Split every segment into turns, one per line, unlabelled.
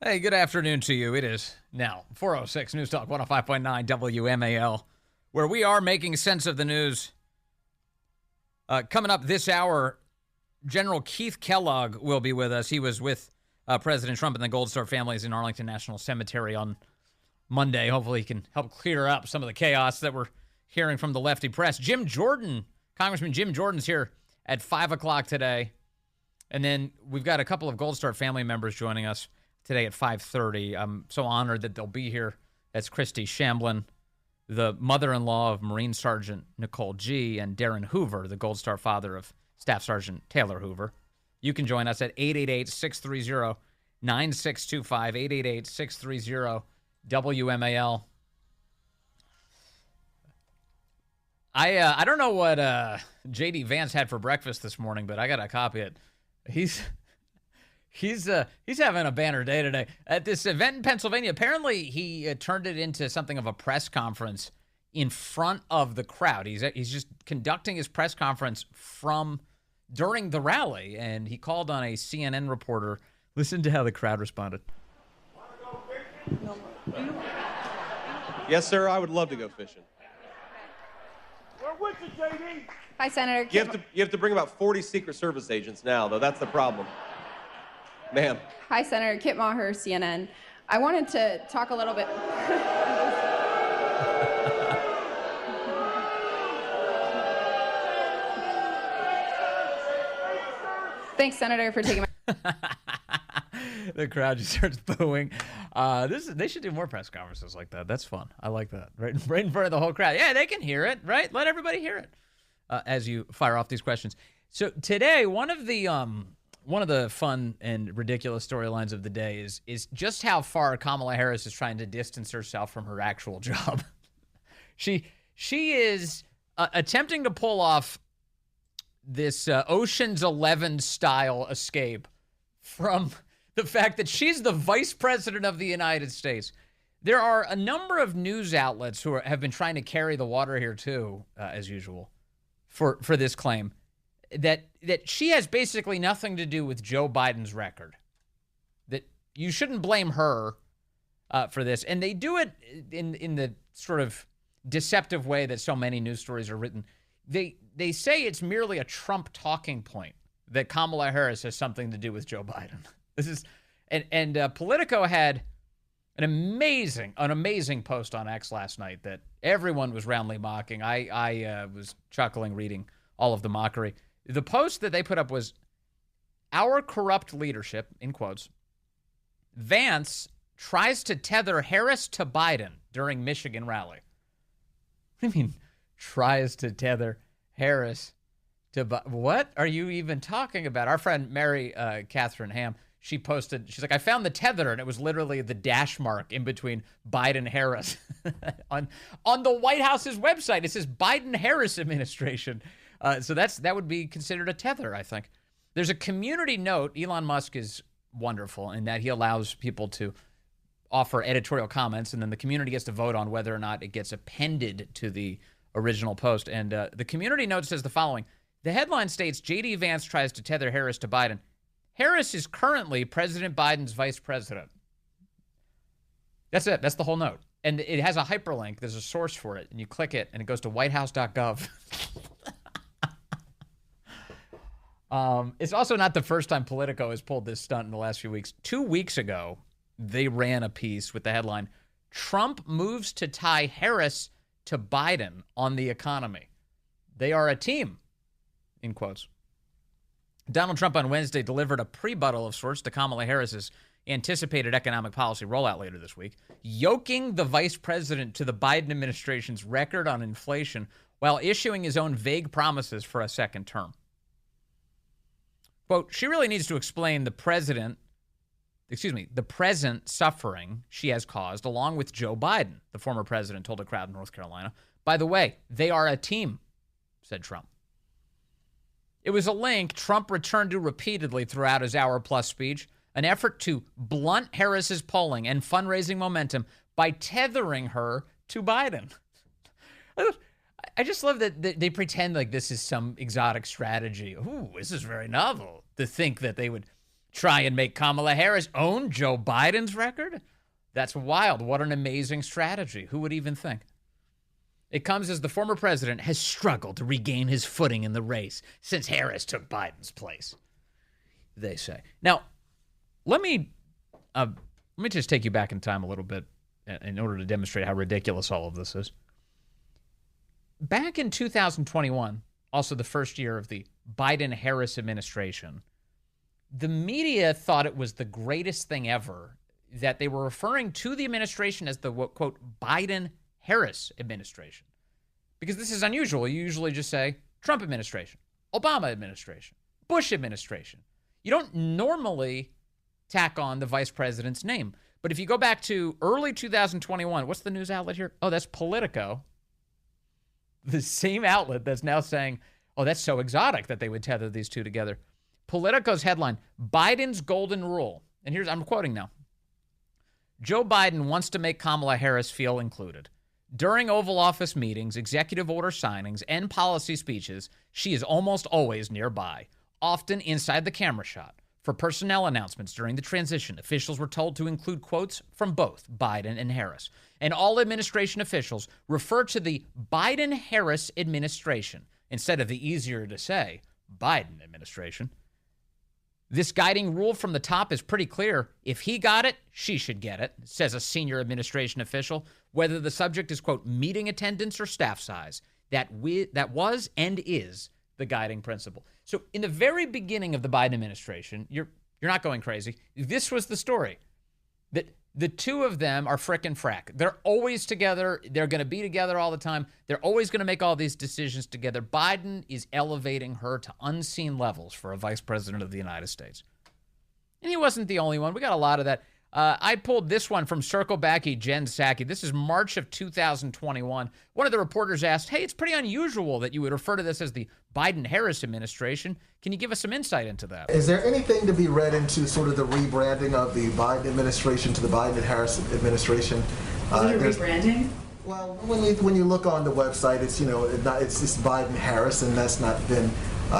Hey, good afternoon to you. It is now 4:06 News Talk 105.9 WMAL, where we are making sense of the news. Coming up this hour, General Keith Kellogg will be with us. He was with President Trump and the Gold Star families in Arlington National Cemetery on Monday. Hopefully he can help clear up some of the chaos that we're hearing from the lefty press. Congressman Jim Jordan's here at 5 o'clock today. And then we've got a couple of Gold Star family members joining us today at 5:30. I'm so honored that they'll be here. That's Christy Shamblin, the mother-in-law of Marine Sergeant Nicole G., and Darren Hoover, the Gold Star father of Staff Sergeant Taylor Hoover. You can join us at 888-630-9625, 888-630-WMAL. I don't know what J.D. Vance had for breakfast this morning, but I got to copy it. He's having a banner day today at this event in Pennsylvania. Apparently, he turned it into something of a press conference in front of the crowd. He's just conducting his press conference during the rally, and he called on a CNN reporter. Listen to how the crowd responded.
Yes, sir. I would love to go fishing.
We're with you, JD.
Hi, Senator.
You have to bring about 40 Secret Service agents now, though. That's the problem. Ma'am.
Hi, Senator. Kit Maher, CNN. I wanted to talk a little bit. Thanks, Senator, for taking my...
The crowd just starts booing. They should do more press conferences like that. That's fun. I like that. Right in front of the whole crowd. Yeah, they can hear it, right? Let everybody hear it as you fire off these questions. So today, one of the fun and ridiculous storylines of the day is just how far Kamala Harris is trying to distance herself from her actual job. She is attempting to pull off this Ocean's 11 style escape from the fact that she's the vice president of the United States. There are a number of news outlets who have been trying to carry the water here too, as usual, for this claim that she has basically nothing to do with Joe Biden's record. That you shouldn't blame her for this. And they do it in the sort of deceptive way that so many news stories are written. They say it's merely a Trump talking point that Kamala Harris has something to do with Joe Biden. This is and Politico had an amazing post on X last night that everyone was roundly mocking. I was chuckling reading all of the mockery. The post that they put up was, "Our corrupt leadership," in quotes, "Vance tries to tether Harris to Biden during Michigan rally." What do you mean, tries to tether Harris to Biden? What are you even talking about? Our friend Mary Catherine Ham, she posted, she's like, "I found the tether," and it was literally the dash mark in between Biden and Harris on the White House's website. It says Biden-Harris administration. So that would be considered a tether, I think. There's a community note. Elon Musk is wonderful in that he allows people to offer editorial comments, and then the community gets to vote on whether or not it gets appended to the original post. And the community note says the following. The headline states, J.D. Vance tries to tether Harris to Biden. Harris is currently President Biden's vice president. That's it. That's the whole note. And it has a hyperlink. There's a source for it. And you click it, and it goes to whitehouse.gov. It's also not the first time Politico has pulled this stunt in the last few weeks. 2 weeks ago, they ran a piece with the headline, "Trump moves to tie Harris to Biden on the economy. They are a team," in quotes. Donald Trump on Wednesday delivered a pre-buttal of sorts to Kamala Harris's anticipated economic policy rollout later this week, yoking the vice president to the Biden administration's record on inflation while issuing his own vague promises for a second term. Quote, "She really needs to explain the present suffering she has caused along with Joe Biden," the former president told a crowd in North Carolina. "By the way, they are a team," said Trump. It was a link Trump returned to repeatedly throughout his hour-plus speech, an effort to blunt Harris's polling and fundraising momentum by tethering her to Biden. I just love that they pretend like this is some exotic strategy. Ooh, this is very novel to think that they would try and make Kamala Harris own Joe Biden's record? That's wild. What an amazing strategy. Who would even think? It comes as the former president has struggled to regain his footing in the race since Harris took Biden's place, they say. Now, let me just take you back in time a little bit in order to demonstrate how ridiculous all of this is. Back in 2021, also the first year of the Biden-Harris administration, the media thought it was the greatest thing ever that they were referring to the administration as the, quote, Biden-Harris administration. Because this is unusual. You usually just say Trump administration, Obama administration, Bush administration. You don't normally tack on the vice president's name. But if you go back to early 2021, what's the news outlet here? Oh, that's Politico. The same outlet that's now saying, oh, that's so exotic that they would tether these two together. Politico's headline, Biden's golden rule. And here's, I'm quoting now. Joe Biden wants to make Kamala Harris feel included. During Oval Office meetings, executive order signings, and policy speeches, she is almost always nearby, often inside the camera shot. For personnel announcements during the transition, officials were told to include quotes from both Biden and Harris. And all administration officials refer to the Biden-Harris administration instead of the easier to say Biden administration. This guiding rule from the top is pretty clear. If he got it, she should get it, says a senior administration official, whether the subject is, quote, meeting attendance or staff size. That was and is the guiding principle. So in the very beginning of the Biden administration, you're not going crazy. This was the story, that the two of them are frickin' frack. They're always together. They're going to be together all the time. They're always going to make all these decisions together. Biden is elevating her to unseen levels for a vice president of the United States. And he wasn't the only one. We got a lot of that. I pulled this one from Circle Backy, Jen Psaki. This is March of 2021. One of the reporters asked, hey, it's pretty unusual that you would refer to this as the Biden-Harris administration. Can you give us some insight into that?
Is there anything to be read into sort of the rebranding of the Biden administration to the Biden and Harris administration?
Rebranding?
Well, when you look on the website, it's it's Biden-Harris, and that's not been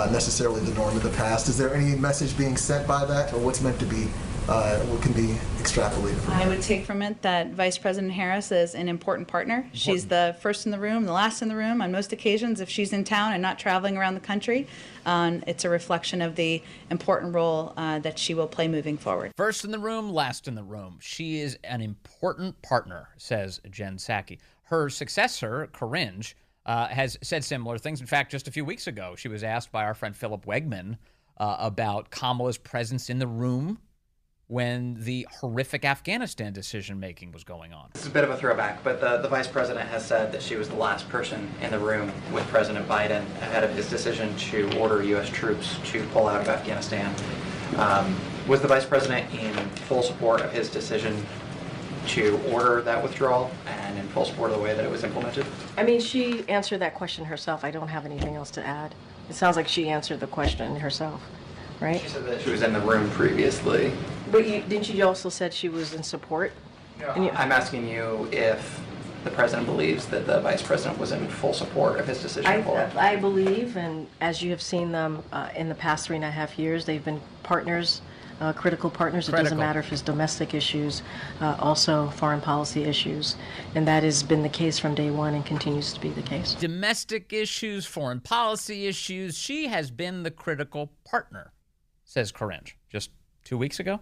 necessarily the norm in the past. Is there any message being sent by that, or what's meant to be? What can be extrapolated from
I would take from it that Vice President Harris is an important partner. She's the first in the room, the last in the room on most occasions if she's in town and not traveling around the country. It's a reflection of the important role that she will play moving forward.
First in the room, last in the room. She is an important partner, says Jen Psaki. Her successor, Corinne, has said similar things. In fact, just a few weeks ago, she was asked by our friend Philip Wegman about Kamala's presence in the room when the horrific Afghanistan decision-making was going on.
This is a bit of a throwback, but the vice president has said that she was the last person in the room with President Biden ahead of his decision to order U.S. troops to pull out of Afghanistan. Was the vice president in full support of his decision to order that withdrawal and in full support of the way that it was implemented?
I mean, she answered that question herself. I don't have anything else to add. It sounds like she answered the question herself, right?
She said that she was in the room previously.
But didn't you also said she was in support?
I'm asking you if the president believes that the vice president was in full support of his decision.
I believe, and as you have seen them in the past 3.5 years, they've been partners, critical partners. It doesn't matter if it's domestic issues, also foreign policy issues. And that has been the case from day one and continues to be the case.
Domestic issues, foreign policy issues. She has been the critical partner, says Corinne. Just 2 weeks ago?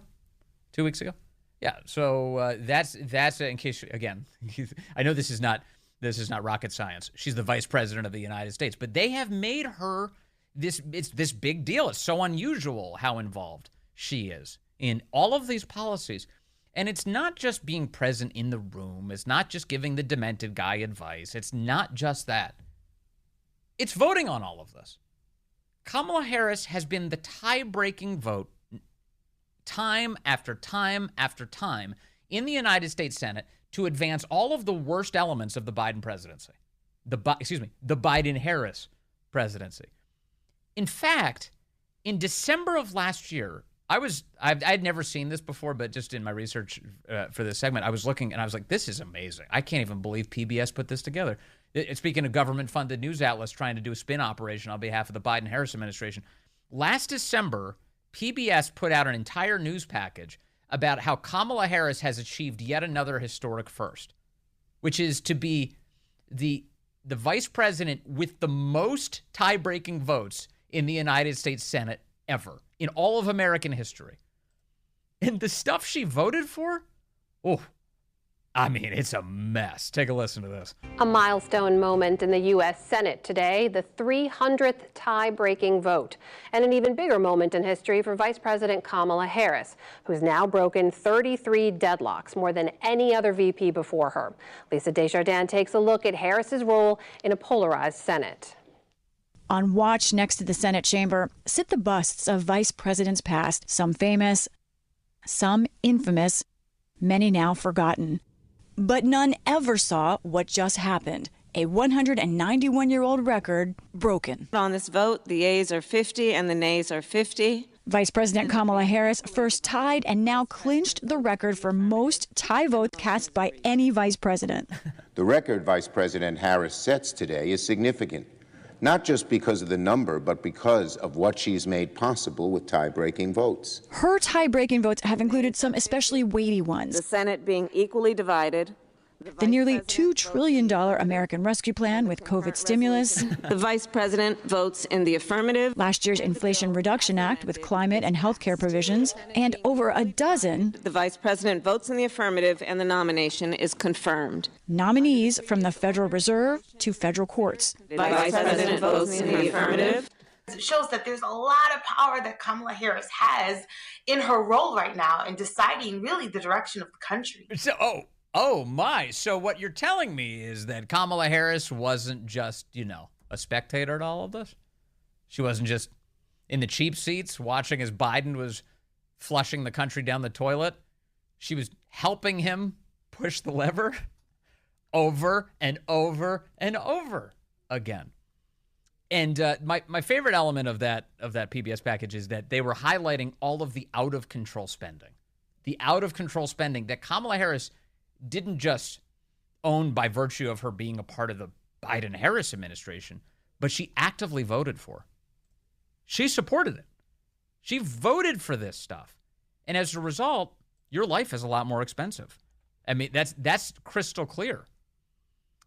2 weeks ago? Yeah, so that's in case, again, I know this is not rocket science. She's the vice president of the United States, but they have made her this big deal. It's so unusual how involved she is in all of these policies. And it's not just being present in the room. It's not just giving the demented guy advice. It's not just that. It's voting on all of this. Kamala Harris has been the tie-breaking vote time after time after time in the United States Senate to advance all of the worst elements of the Biden presidency. The Biden-Harris presidency. In fact, in December of last year, I'd never seen this before, but just in my research for this segment, I was looking and I was like, this is amazing. I can't even believe PBS put this together. Speaking of government-funded news outlets trying to do a spin operation on behalf of the Biden-Harris administration, last December, PBS put out an entire news package about how Kamala Harris has achieved yet another historic first, which is to be the vice president with the most tie-breaking votes in the United States Senate ever, in all of American history. And the stuff she voted for, I mean, it's a mess. Take a listen to this.
A milestone moment in the U.S. Senate today, the 300th tie-breaking vote, and an even bigger moment in history for Vice President Kamala Harris, who's now broken 33 deadlocks, more than any other VP before her. Lisa Desjardins takes a look at Harris's role in a polarized Senate.
On watch next to the Senate chamber sit the busts of vice presidents past, some famous, some infamous, many now forgotten. But none ever saw what just happened. A 191-year-old record broken.
On this vote, the yeas are 50 and the nays are 50.
Vice President Kamala Harris first tied and now clinched the record for most tie votes cast by any vice president.
The record Vice President Harris sets today is significant, not just because of the number, but because of what she's made possible with tie-breaking votes.
Her tie-breaking votes have included some especially weighty ones.
The Senate being equally divided.
The nearly $2 trillion American Rescue Plan with COVID stimulus.
The Vice President votes in the affirmative.
Last year's Inflation Reduction Act with climate and health care provisions. And over a dozen.
The Vice President votes in the affirmative and the nomination is confirmed.
Nominees from the Federal Reserve to federal courts.
The Vice President votes in the affirmative.
It shows that there's a lot of power that Kamala Harris has in her role right now in deciding really the direction of the country.
Oh my. So what you're telling me is that Kamala Harris wasn't just, a spectator to all of this? She wasn't just in the cheap seats watching as Biden was flushing the country down the toilet. She was helping him push the lever over and over and over again. And my favorite element of that PBS package is that they were highlighting all of the out-of-control spending. The out-of-control spending that Kamala Harris didn't just own by virtue of her being a part of the Biden-Harris administration, but she actively voted for. She supported it. She voted for this stuff. And as a result, your life is a lot more expensive. I mean, that's crystal clear.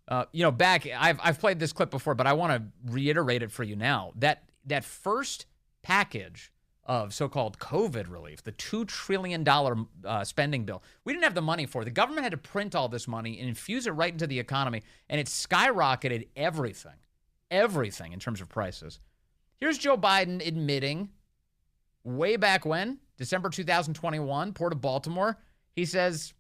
I've played this clip before, but I want to reiterate it for you now. That first package of so-called COVID relief, the $2 trillion spending bill, we didn't have the money for it. The government had to print all this money and infuse it right into the economy, and it skyrocketed everything in terms of prices. Here's Joe Biden admitting way back when, December 2021, Port of Baltimore, he says,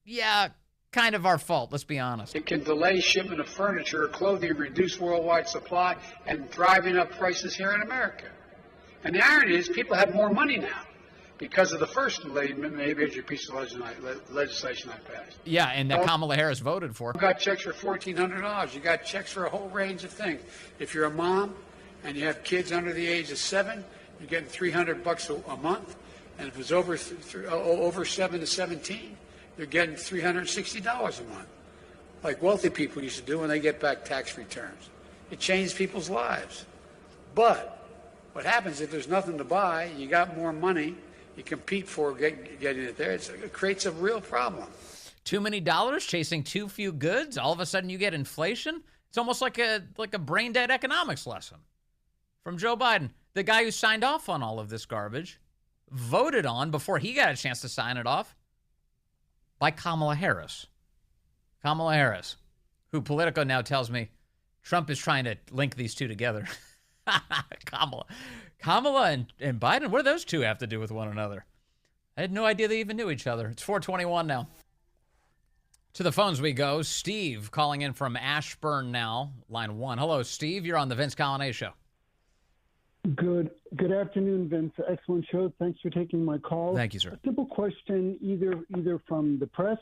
yeah, kind of our fault, let's be honest.
It can delay shipment of furniture or clothing, reduce worldwide supply, and driving up prices here in America. And the irony is people have more money now because of the first major piece of legislation I passed.
Yeah, and that Kamala Harris voted for.
You got checks for $1,400. You got checks for a whole range of things. If you're a mom and you have kids under the age of 7, you're getting $300 a month. And if it's over 7 to 17, you're getting $360 a month, like wealthy people used to do when they get back tax returns. It changed people's lives. But what happens if there's nothing to buy, you got more money, you compete for getting it there, it creates a real problem.
Too many dollars chasing too few goods, all of a sudden you get inflation? It's almost like a brain-dead economics lesson from Joe Biden. The guy who signed off on all of this garbage, voted on before he got a chance to sign it off, by Kamala Harris. Kamala Harris, who Politico now tells me Trump is trying to link these two together. Kamala and Biden, what do those two have to do with one another? I had no idea they even knew each other. It's 4:21 now. To the phones we go. Steve calling in from Ashburn now, line 1. Hello, Steve. You're on the Vince Coglianese Show.
Good afternoon, Vince. Excellent show. Thanks for taking my call.
Thank you, sir.
A simple question, either from the press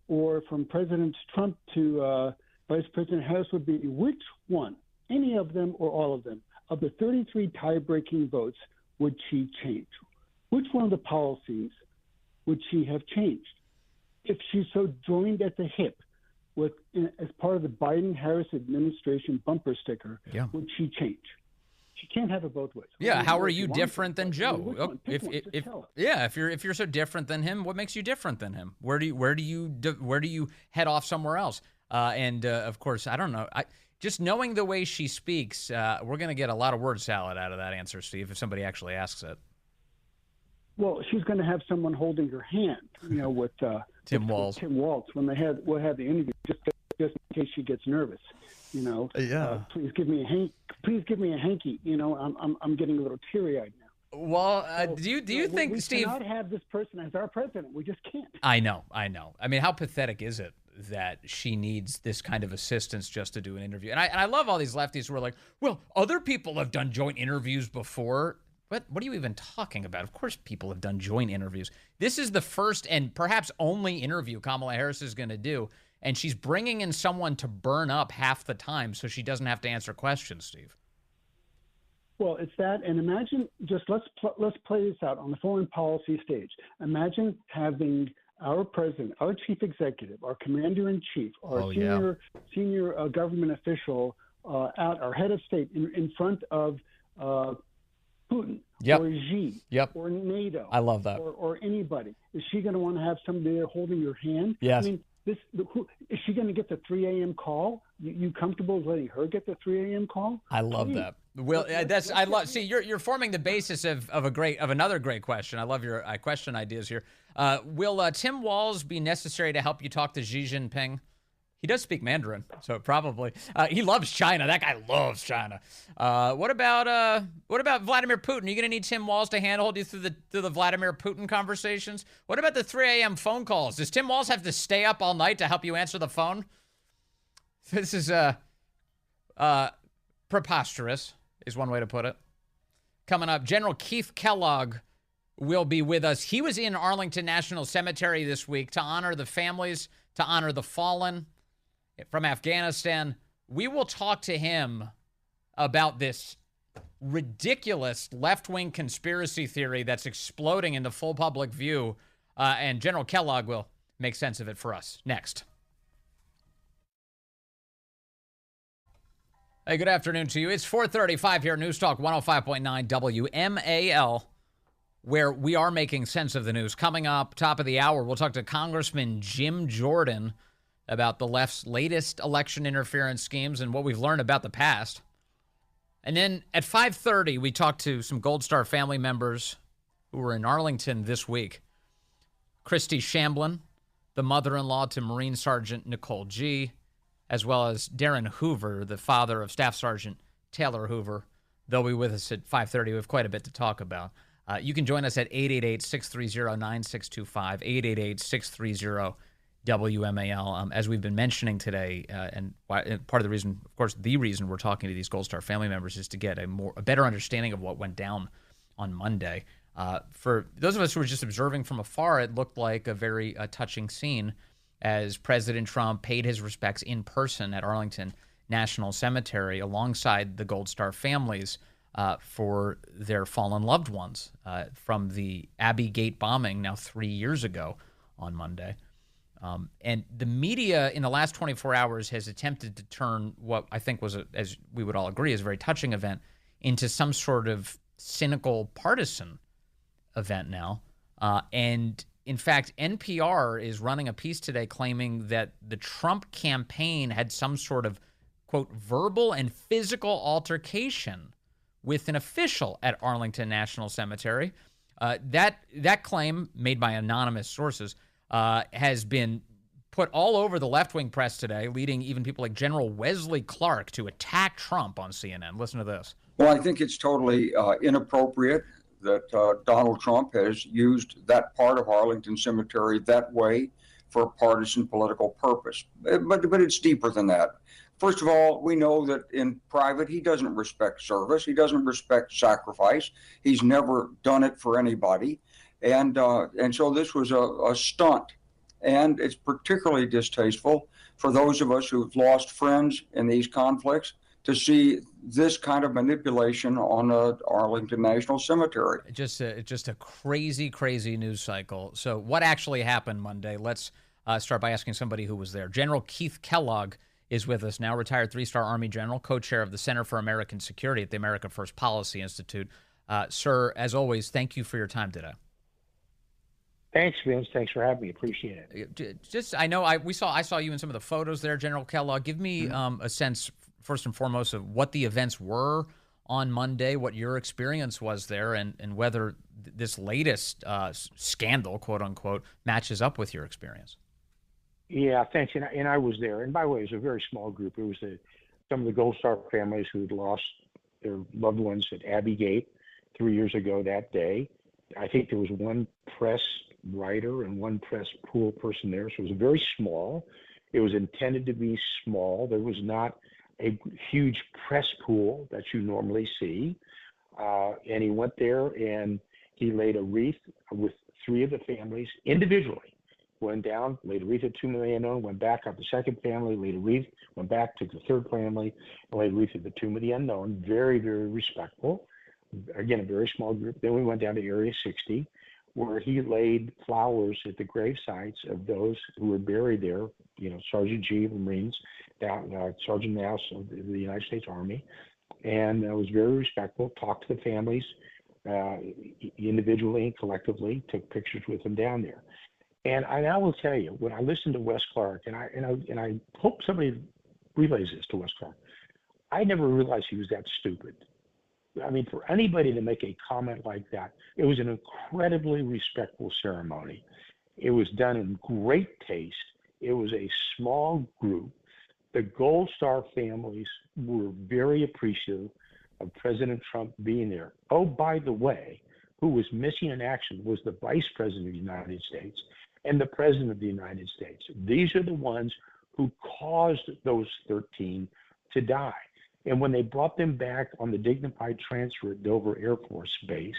or from President Trump to Vice President Harris would be, which one, any of them or all of them, of the 33 tie-breaking votes would she change? Which one of the policies would she have changed? If she's so joined at the hip as part of the Biden-Harris administration bumper sticker, would she change? She can't have it both ways.
Yeah, how are you different than Joe? If you're so different than him, what makes you different than him? Where do you head off somewhere else? Of course, I don't know. Just knowing the way she speaks, we're going to get a lot of word salad out of that answer, Steve, if somebody actually asks it.
Well, she's going to have someone holding her hand, with
Tim Walz.
Tim Walz when we'll have the interview, just in case she gets nervous. Please give me a hanky. I'm getting a little teary-eyed now.
Well, do you think,
we
Steve?
We cannot have this person as our president. We just can't.
I know. I mean, how pathetic is it that she needs this kind of assistance just to do an interview? And I love all these lefties who are like, well, other people have done joint interviews before. What are you even talking about? Of course people have done joint interviews. This is the first and perhaps only interview Kamala Harris is going to do, and she's bringing in someone to burn up half the time so she doesn't have to answer questions, Steve.
Well, it's that, and imagine let's play this out on the foreign policy stage. Imagine having our president, our chief executive, our commander-in-chief, our senior government official, our head of state in front of Putin or Xi or NATO.
I love that.
Or anybody. Is she going to want to have somebody there holding your hand?
Yes.
I mean, is she going to get the 3 a.m. call? You comfortable with letting her get the 3 a.m. call?
I love that. Will, see, you're forming the basis of another great question. I love your question ideas here. Will Tim Walz be necessary to help you talk to Xi Jinping? He does speak Mandarin, so probably. He loves China. That guy loves China. What about Vladimir Putin? Are you going to need Tim Walz to handhold you through the Vladimir Putin conversations? What about the 3 a.m. phone calls? Does Tim Walz have to stay up all night to help you answer the phone? This is preposterous, is one way to put it. Coming up, General Keith Kellogg will be with us. He was in Arlington National Cemetery this week to honor the families, to honor the fallen from Afghanistan. We will talk to him about this ridiculous left-wing conspiracy theory that's exploding into full public view, and General Kellogg will make sense of it for us next. Hey, good afternoon to you. It's 4:35 here, News Talk 105.9 WMAL, where we are making sense of the news. Coming up, top of the hour, we'll talk to Congressman Jim Jordan about the left's latest election interference schemes and what we've learned about the past. And then at 5:30, we talked to some Gold Star family members who were in Arlington this week. Christy Shamblin, the mother-in-law to Marine Sergeant Nicole G., as well as Darren Hoover, the father of Staff Sergeant Taylor Hoover. They'll be with us at 5:30. We have quite a bit to talk about. You can join us at 888-630-9625, 888-630-WMAL. As we've been mentioning today, and part of the reason, of course, the reason we're talking to these Gold Star family members is to get a better understanding of what went down on Monday. For those of us who were just observing from afar, it looked like a very touching scene as President Trump paid his respects in person at Arlington National Cemetery alongside the Gold Star families for their fallen loved ones from the Abbey Gate bombing now 3 years ago on Monday. And the media in the last 24 hours has attempted to turn what I think was, as we would all agree, is a very touching event into some sort of cynical partisan event now. And in fact, NPR is running a piece today claiming that the Trump campaign had some sort of, quote, verbal and physical altercation with an official at Arlington National Cemetery. That claim, made by anonymous sources, has been put all over the left-wing press today, leading even people like General Wesley Clark to attack Trump on CNN. Listen to this.
Well, I think it's totally inappropriate that Donald Trump has used that part of Arlington Cemetery that way for a partisan political purpose. But it's deeper than that. First of all, we know that in private, he doesn't respect service. He doesn't respect sacrifice. He's never done it for anybody. And so this was a stunt. And it's particularly distasteful for those of us who've lost friends in these conflicts to see this kind of manipulation on Arlington National Cemetery.
Just a crazy, crazy news cycle. So what actually happened Monday? Let's start by asking somebody who was there. General Keith Kellogg is with us now, retired 3-star Army general, co-chair of the Center for American Security at the America First Policy Institute. Sir, as always, thank you for your time today.
Thanks, Vince. Thanks for having me. Appreciate it.
I saw you in some of the photos there, General Kellogg. Give me a sense, first and foremost, of what the events were on Monday, what your experience was there, and whether this latest scandal, quote unquote, matches up with your experience.
Yeah, thanks. And I was there. And by the way, it was a very small group. It was some of the Gold Star families who had lost their loved ones at Abbey Gate 3 years ago that day. I think there was one press writer and one press pool person there. So it was very small. It was intended to be small. There was not a huge press pool that you normally see. And he went there and he laid a wreath with 3 of the families individually. Went down, laid a wreath at Tomb of the Unknown, went back up the second family, laid a wreath, went back to the third family, and laid a wreath at the Tomb of the Unknown. Very, very respectful. Again, a very small group. Then we went down to Area 60, where he laid flowers at the grave sites of those who were buried there. You know, Sergeant G of the Marines, Sergeant Naus of the United States Army, and was very respectful. Talked to the families individually and collectively. Took pictures with them down there. And I will tell you, when I listened to Wes Clark, and I hope somebody relays this to Wes Clark, I never realized he was that stupid. I mean, for anybody to make a comment like that, it was an incredibly respectful ceremony. It was done in great taste. It was a small group. The Gold Star families were very appreciative of President Trump being there. Oh, by the way, who was missing in action was the Vice President of the United States and the President of the United States. These are the ones who caused those 13 to die. And when they brought them back on the dignified transfer at Dover Air Force Base,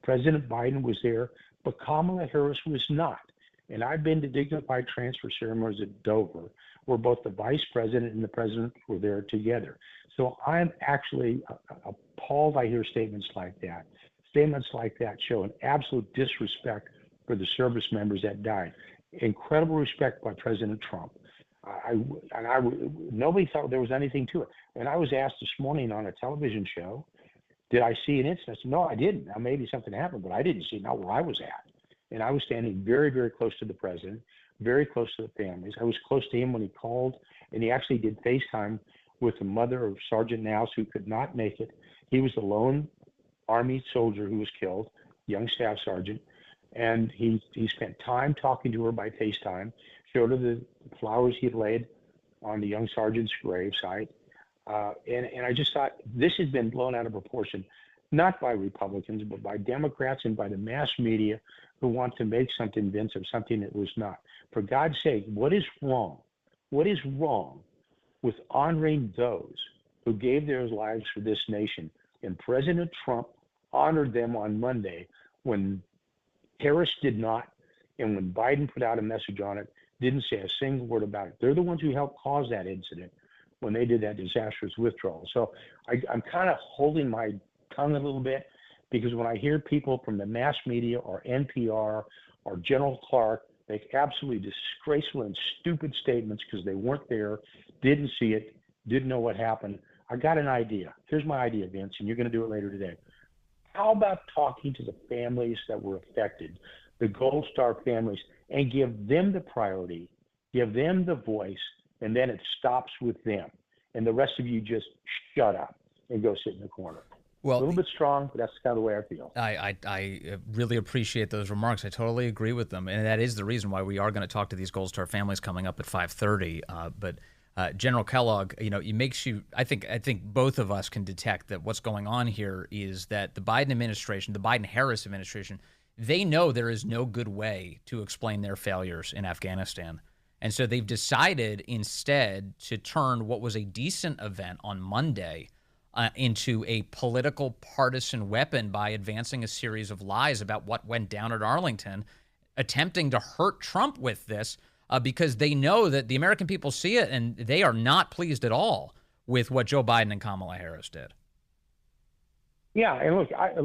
President Biden was there, but Kamala Harris was not. And I've been to dignified transfer ceremonies at Dover, where both the Vice President and the President were there together. So I'm actually appalled I hear statements like that. Statements like that show an absolute disrespect for the service members that died. Incredible respect by President Trump. Nobody thought there was anything to it. And I was asked this morning on a television show, did I see an incident? I said, no, I didn't. Now, maybe something happened, but I didn't see it, not where I was at. And I was standing very, very close to the president, very close to the families. I was close to him when he called, and he actually did FaceTime with the mother of Sergeant Naus, who could not make it. He was the lone Army soldier who was killed, young staff sergeant. And he spent time talking to her by FaceTime, showed her the flowers he had laid on the young sergeant's grave site. And I just thought this has been blown out of proportion, not by Republicans, but by Democrats and by the mass media who want to make something, Vince, of something that was not. For God's sake, what is wrong? What is wrong with honoring those who gave their lives for this nation? And President Trump honored them on Monday when Harris did not, and when Biden put out a message on it, didn't say a single word about it. They're the ones who helped cause that incident when they did that disastrous withdrawal. So I'm kind of holding my tongue a little bit, because when I hear people from the mass media or NPR or General Clark make absolutely disgraceful and stupid statements because they weren't there, didn't see it, didn't know what happened, I got an idea. Here's my idea, Vince, and you're going to do it later today. How about talking to the families that were affected, the Gold Star families, and give them the priority, give them the voice, and then it stops with them. And the rest of you just shut up and go sit in the corner. Well, a little bit strong, but that's kind of the way I feel.
I really appreciate those remarks. I totally agree with them, and that is the reason why we are going to talk to these Gold Star families coming up at 5:30. But General Kellogg, it makes you. I think both of us can detect that what's going on here is that the Biden administration, the Biden-Harris administration, they know there is no good way to explain their failures in Afghanistan. And so they've decided instead to turn what was a decent event on Monday into a political partisan weapon by advancing a series of lies about what went down at Arlington, attempting to hurt Trump with this because they know that the American people see it and they are not pleased at all with what Joe Biden and Kamala Harris did.
Yeah, and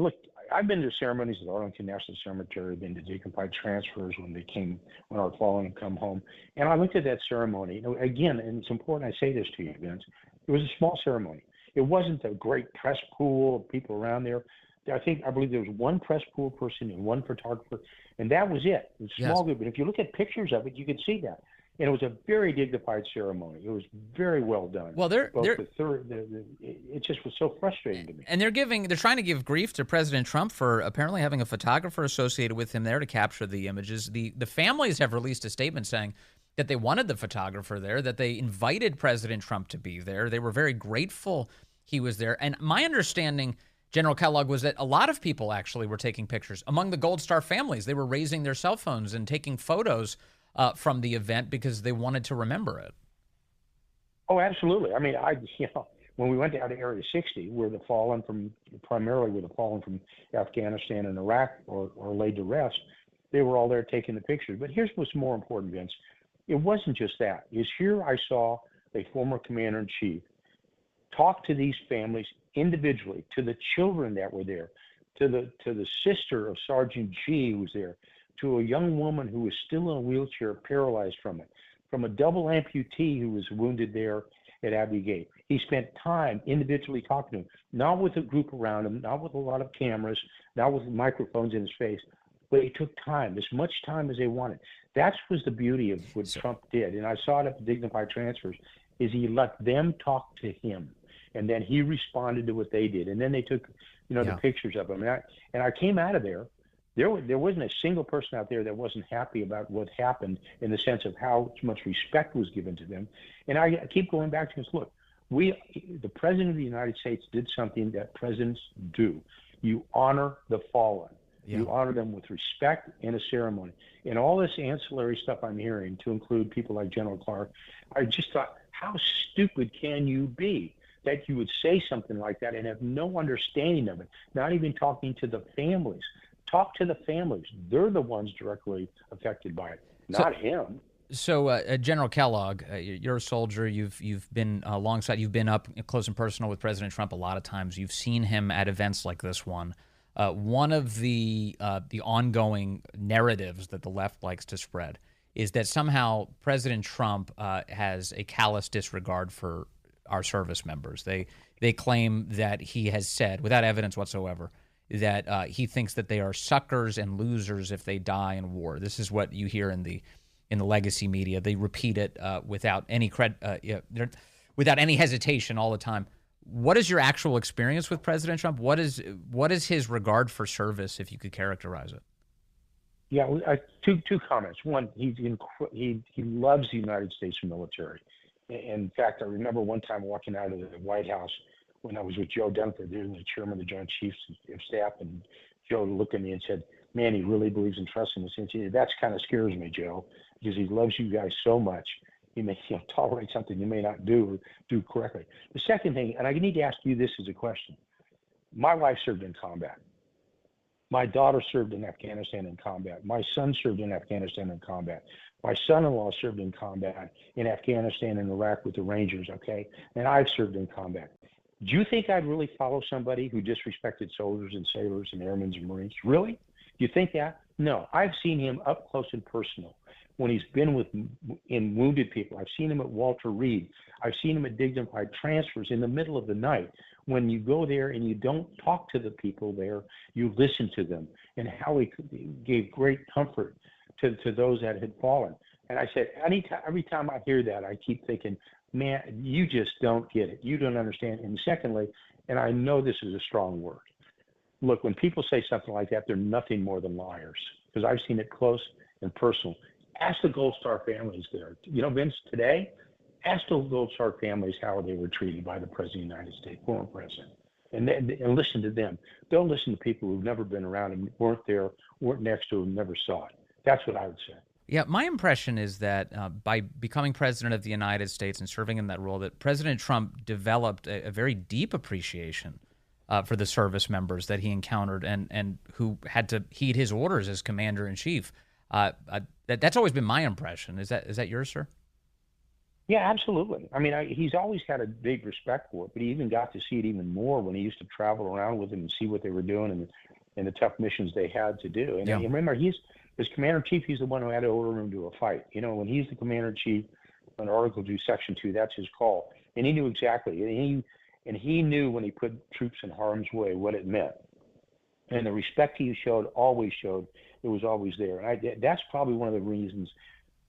look, I've been to ceremonies at Arlington National Cemetery, been to dignified transfers when our fallen come home. And I looked at that ceremony. Again, and it's important I say this to you, Vince, it was a small ceremony. It wasn't a great press pool of people around there. I believe there was one press pool person and one photographer, and that was it. It was a small group. But if you look at pictures of it, you could see that. And it was a very dignified ceremony. It was very well done.
Well,
it just was so frustrating to me.
And they're trying to give grief to President Trump for apparently having a photographer associated with him there to capture the images. The families have released a statement saying that they wanted the photographer there, that they invited President Trump to be there. They were very grateful he was there. And my understanding, General Kellogg, was that a lot of people actually were taking pictures. Among the Gold Star families, they were raising their cell phones and taking photos from the event because they wanted to remember it.
Oh, absolutely. I mean, when we went down to Area 60, primarily the fallen from Afghanistan and Iraq or laid to rest, they were all there taking the pictures. But here's what's more important, Vince. It wasn't just that. Here I saw a former commander-in-chief talk to these families individually, to the children that were there, to the sister of Sergeant G who was there, to a young woman who was still in a wheelchair, paralyzed from it, from a double amputee who was wounded there at Abbey Gate. He spent time individually talking to him, not with a group around him, not with a lot of cameras, not with microphones in his face, but he took time, as much time as they wanted. That was the beauty of what Trump did, and I saw it at the dignified transfers, is he let them talk to him, and then he responded to what they did, and then they took, the pictures of him. And I came out of there. There wasn't a single person out there that wasn't happy about what happened in the sense of how much respect was given to them. And I keep going back to this. Look, the President of the United States did something that presidents do. You honor the fallen. Yeah. You honor them with respect and a ceremony. And all this ancillary stuff I'm hearing, to include people like General Clark, I just thought, how stupid can you be that you would say something like that and have no understanding of it, not even talking to the families? Talk to the families. They're the ones directly affected by it, not him.
So, General Kellogg, you're a soldier. You've been alongside. You've been up close and personal with President Trump a lot of times. You've seen him at events like this one. One of the ongoing narratives that the left likes to spread is that somehow President Trump has a callous disregard for our service members. They claim that he has said, without evidence whatsoever, that he thinks that they are suckers and losers if they die in war. This is what you hear in the legacy media. They repeat it without any without any hesitation all the time. What is your actual experience with President Trump? What is his regard for service, if you could characterize it?
Yeah, two comments. One, he loves the United States military. In fact, I remember one time walking out of the White House when I was with Joe Dunford, the chairman of the Joint Chiefs of Staff, and Joe looked at me and said, "Man, he really believes and trusts in us." And that kind of scares me, Joe, because he loves you guys so much. He may tolerate something you may not do or do correctly. The second thing, and I need to ask you this as a question. My wife served in combat. My daughter served in Afghanistan in combat. My son served in Afghanistan in combat. My son-in-law served in combat in Afghanistan and Iraq with the Rangers, okay? And I've served in combat. Do you think I'd really follow somebody who disrespected soldiers and sailors and airmen and Marines? Really? Do you think that? No. I've seen him up close and personal when he's been in wounded people. I've seen him at Walter Reed. I've seen him at dignified transfers in the middle of the night. When you go there and you don't talk to the people there, you listen to them, and how he gave great comfort to those that had fallen. And I said, every time I hear that, I keep thinking, man, you just don't get it. You don't understand. And secondly, and I know this is a strong word, look, when people say something like that, they're nothing more than liars, because I've seen it close and personal. Ask the Gold Star families there. Vince, today, ask the Gold Star families how they were treated by the President of the United States, former President, and listen to them. Don't listen to people who've never been around and weren't there, weren't next to him, never saw it. That's what I would say.
Yeah, my impression is that by becoming President of the United States and serving in that role, that President Trump developed a very deep appreciation for the service members that he encountered and who had to heed his orders as Commander-in-Chief. That's always been my impression. Is that yours, sir?
Yeah, absolutely. I mean, he's always had a big respect for it, but he even got to see it even more when he used to travel around with them and see what they were doing. And and the tough missions they had to do. And remember, as commander-in-chief, he's the one who had to order him to a fight. When he's the commander-in-chief on Article 2, Section 2, that's his call. And he knew exactly. And he knew when he put troops in harm's way what it meant. And the respect he always showed, it was always there. And that's probably one of the reasons,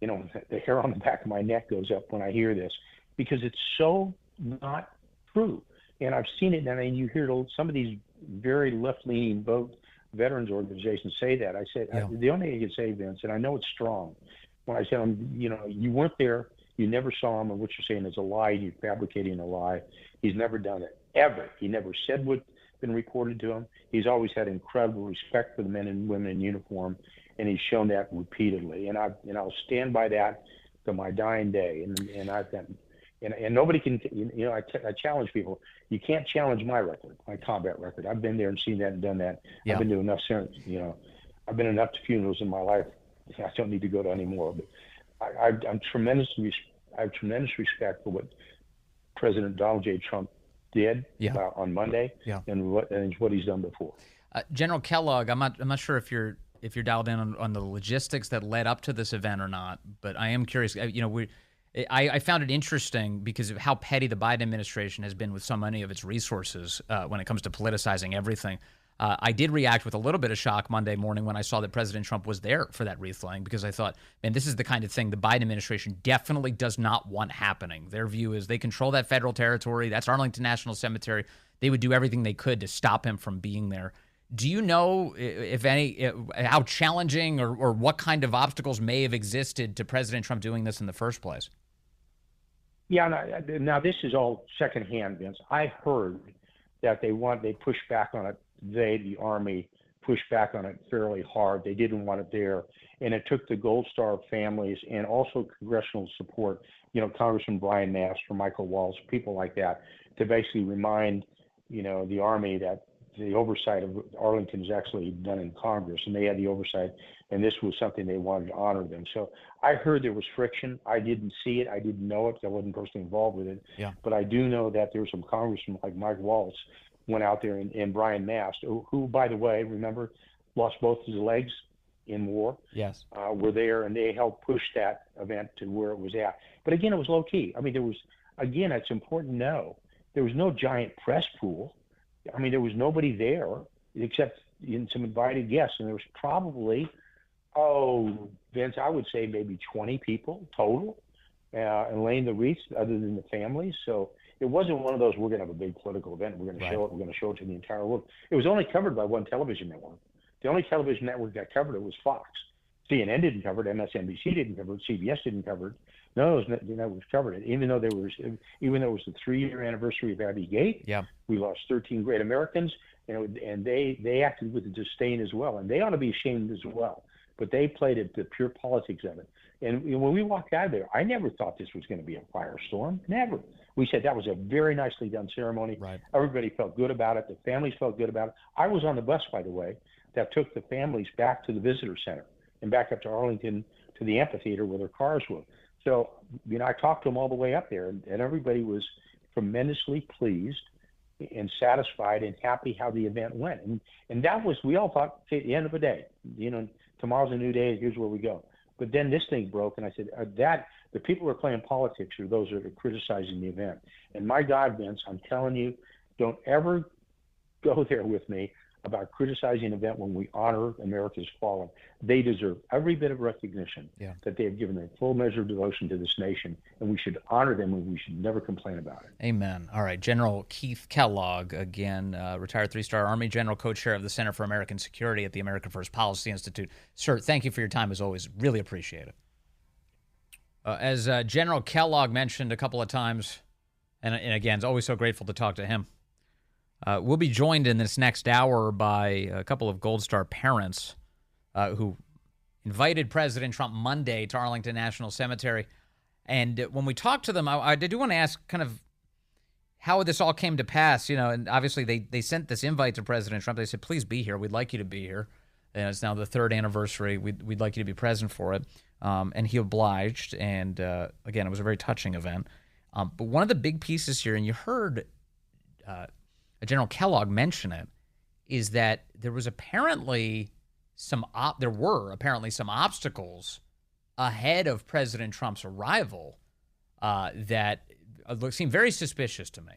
the hair on the back of my neck goes up when I hear this, because it's so not true. And I've seen it, and you hear some of these very left-leaning veterans organizations say that. I said, the only thing I can say, Vince, and I know it's strong, when I said, you weren't there, you never saw him, and what you're saying is a lie, and you're fabricating a lie. He's never done it, ever. He never said what's been reported to him. He's always had incredible respect for the men and women in uniform, and he's shown that repeatedly. And I'll stand by that to my dying day. And nobody can, I challenge people. You can't challenge my record, my combat record. I've been there and seen that and done that.
Yeah.
I've been to enough, I've been enough to funerals in my life. I don't need to go to any more. But I have tremendous respect for what President Donald J. Trump did on Monday and what he's done before.
General Kellogg, I'm not sure if you're dialed in on the logistics that led up to this event or not, but I am curious. I found it interesting because of how petty the Biden administration has been with so many of its resources when it comes to politicizing everything. I did react with a little bit of shock Monday morning when I saw that President Trump was there for that wreath laying, because I thought, man, this is the kind of thing the Biden administration definitely does not want happening. Their view is they control that federal territory. That's Arlington National Cemetery. They would do everything they could to stop him from being there. Do you know, if any, how challenging or what kind of obstacles may have existed to President Trump doing this in the first place?
Yeah, now this is all secondhand, Vince. I heard that they pushed back on it. The Army, pushed back on it fairly hard. They didn't want it there. And it took the Gold Star families and also congressional support, Congressman Brian Mast or Michael Waltz, people like that, to basically remind, the Army that the oversight of Arlington is actually done in Congress, and they had the oversight, and this was something they wanted to honor them. So I heard there was friction. I didn't see it. I didn't know it. I wasn't personally involved with it.
Yeah.
But I do know that there were some congressmen like Mike Waltz went out there, and Brian Mast, who, by the way, remember, lost both his legs in war.
Yes.
Were there, and they helped push that event to where it was at. But again, it was low key. I mean, it's important to know, there was no giant press pool. I mean, there was nobody there except some invited guests, and there was probably, Vince, I would say maybe 20 people total, and laying the wreaths other than the families. So it wasn't one of those, we're going to have a big political event, we're going to show it, we're going to show it to the entire world. It was only covered by one television network. The only television network that covered it was Fox. CNN didn't cover it, MSNBC didn't cover it, CBS didn't cover it. None of those networks covered it. Even though it was the 3-year anniversary of Abbey Gate, we lost 13 great Americans, and they acted with disdain as well. And they ought to be ashamed as well. But they played it, the pure politics of it. And when we walked out of there, I never thought this was going to be a firestorm. Never. We said that was a very nicely done ceremony.
Right.
Everybody felt good about it. The families felt good about it. I was on the bus, by the way, that took the families back to the visitor center and back up to Arlington to the amphitheater where their cars were. So, I talked to them all the way up there, and everybody was tremendously pleased and satisfied and happy how the event went. And that was, we all thought, at the end of the day, tomorrow's a new day, here's where we go. But then this thing broke, and I said, the people who are playing politics are those that are criticizing the event. And my God, Vince, I'm telling you, don't ever go there with me about criticizing an event when we honor America's fallen. They deserve every bit of recognition that they have given their full measure of devotion to this nation, and we should honor them, and we should never complain about it.
Amen. All right, General Keith Kellogg, again, retired 3-star Army General, co-chair of the Center for American Security at the American First Policy Institute. Sir, thank you for your time as always. Really appreciate it. As General Kellogg mentioned a couple of times, and again, it's always so grateful to talk to him. We'll be joined in this next hour by a couple of Gold Star parents who invited President Trump Monday to Arlington National Cemetery. And when we talked to them, I do want to ask kind of how this all came to pass. And obviously they sent this invite to President Trump. They said, please be here. We'd like you to be here. And it's now the 3rd anniversary. We'd like you to be present for it. And he obliged. And again, it was a very touching event. But one of the big pieces here, and you heard General Kellogg mention it, is that there were apparently some obstacles ahead of President Trump's arrival that seem very suspicious to me.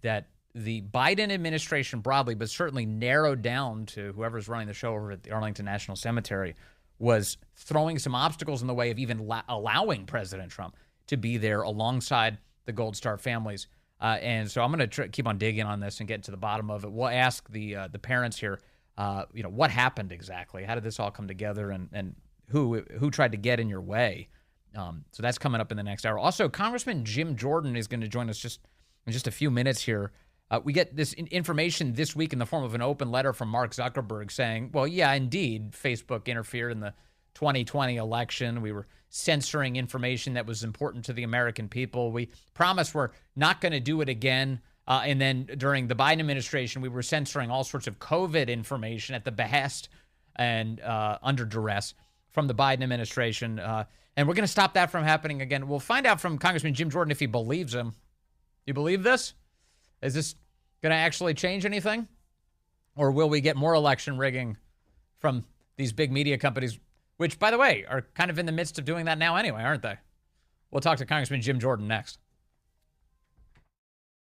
That the Biden administration broadly, but certainly narrowed down to whoever's running the show over at the Arlington National Cemetery, was throwing some obstacles in the way of even allowing President Trump to be there alongside the Gold Star families. And so I'm going to keep on digging on this and get to the bottom of it. We'll ask the parents here, what happened exactly? How did this all come together, and who tried to get in your way? So that's coming up in the next hour. Also, Congressman Jim Jordan is going to join us in just a few minutes here. We get this information this week in the form of an open letter from Mark Zuckerberg saying, well, yeah, indeed, Facebook interfered in the 2020 election. We were censoring information that was important to the American people. We promised we're not going to do it again. And then during the Biden administration, we were censoring all sorts of COVID information at the behest and under duress from the Biden administration. And we're going to stop that from happening again. We'll find out from Congressman Jim Jordan if he believes him. You believe this? Is this going to actually change anything? Or will we get more election rigging from these big media companies, which, by the way, are kind of in the midst of doing that now anyway, aren't they? We'll talk to Congressman Jim Jordan next.